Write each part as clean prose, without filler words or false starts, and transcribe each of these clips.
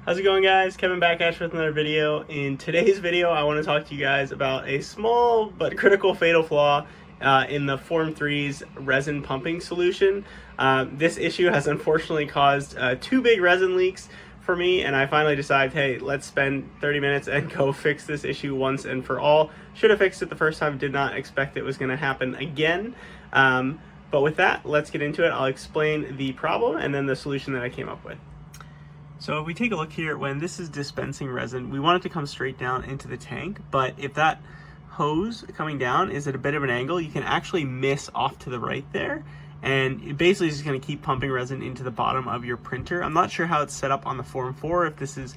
How's it going, guys? Kevin back at you with another video. In today's video, I want to talk to you guys about a small but critical fatal flaw in the Form 3's resin pumping solution. This issue has unfortunately caused two big resin leaks for me, and I finally decided, hey, let's spend 30 minutes and go fix this issue once and for all. Should have fixed it the first time, did not expect it was going to happen again. But with that, let's get into it. I'll explain the problem and then the solution that I came up with. So if we take a look here, when this is dispensing resin, we want it to come straight down into the tank, but if that hose coming down is at a bit of an angle, you can actually miss off to the right there, and it basically is going to keep pumping resin into the bottom of your printer. I'm not sure how it's set up on the Form 4, if this is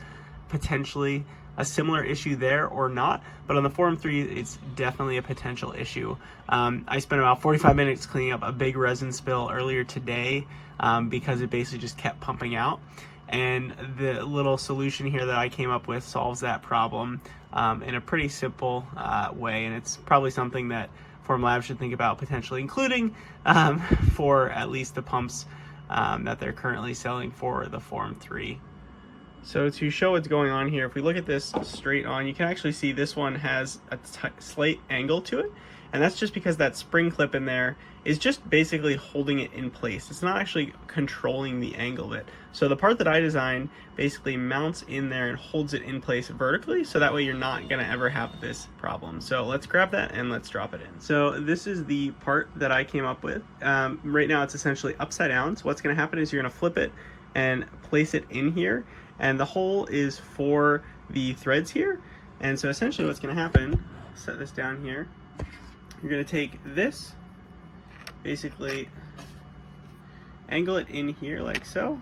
potentially a similar issue there or not, but on the Form 3, it's definitely a potential issue. I spent about 45 minutes cleaning up a big resin spill earlier today because it basically just kept pumping out. And the little solution here that I came up with solves that problem in a pretty simple way, and it's probably something that Formlabs should think about potentially including for at least the pumps that they're currently selling for the Form 3. So to show what's going on here, if we look at this straight on, you can actually see this one has a slight angle to it, and that's just because that spring clip in there is just basically holding it in place. It's not actually controlling the angle of it. So the part that I designed basically mounts in there and holds it in place vertically, so that way you're not gonna ever have this problem. So let's grab that and let's drop it in. So this is the part that I came up with. Right now it's essentially upside down. So what's gonna happen is you're gonna flip it and place it in here, and the hole is for the threads here. And so essentially what's gonna happen, set this down here, you're gonna take this, basically angle it in here like so,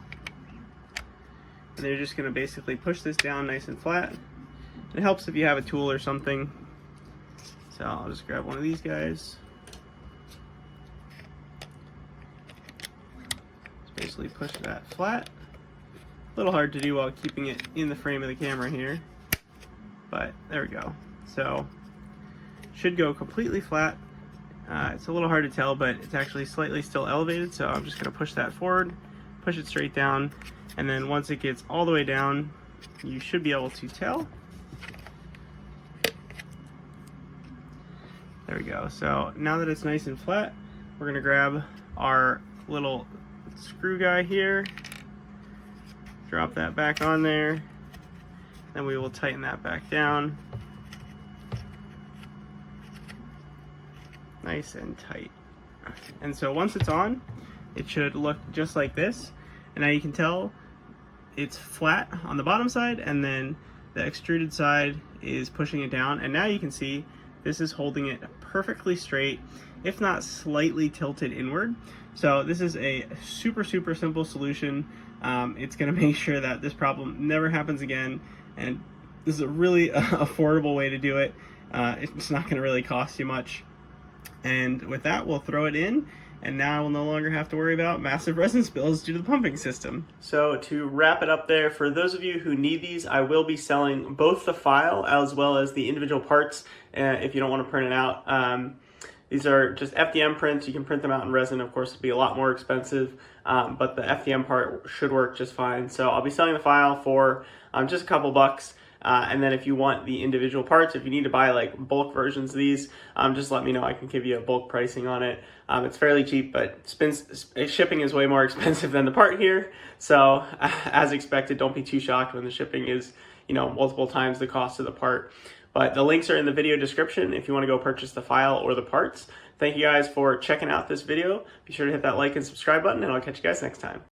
and they're just gonna basically push this down nice and flat. It helps if you have a tool or something. So I'll just grab one of these guys. Just basically push that flat. A little hard to do while keeping it in the frame of the camera here, but there we go. So should go completely flat. It's a little hard to tell, but it's actually slightly still elevated, so I'm just going to push that forward, push it straight down, and then once it gets all the way down, you should be able to tell. There we go. So now that it's nice and flat, we're going to grab our little screw guy here, drop that back on there, then we will tighten that back down. Nice and tight. And so once it's on, it should look just like this. And now you can tell it's flat on the bottom side, and then the extruded side is pushing it down. And now you can see this is holding it perfectly straight, if not slightly tilted inward. So this is a super simple solution. It's gonna make sure that this problem never happens again. And this is a really affordable way to do it. It's not gonna really cost you much. And with that, we'll throw it in, and now we'll no longer have to worry about massive resin spills due to the pumping system. So to wrap it up there, for those of you who need these, I will be selling both the file as well as the individual parts if you don't want to print it out. These are just FDM prints. You can print them out in resin. Of course, it'd be a lot more expensive, but the FDM part should work just fine. So I'll be selling the file for just a couple bucks. And then if you want the individual parts, if you need to buy like bulk versions of these, just let me know. I can give you a bulk pricing on it. It's fairly cheap, but shipping is way more expensive than the part here. So as expected, don't be too shocked when the shipping is, multiple times the cost of the part. But the links are in the video description if you want to go purchase the file or the parts. Thank you guys for checking out this video. Be sure to hit that like and subscribe button, and I'll catch you guys next time.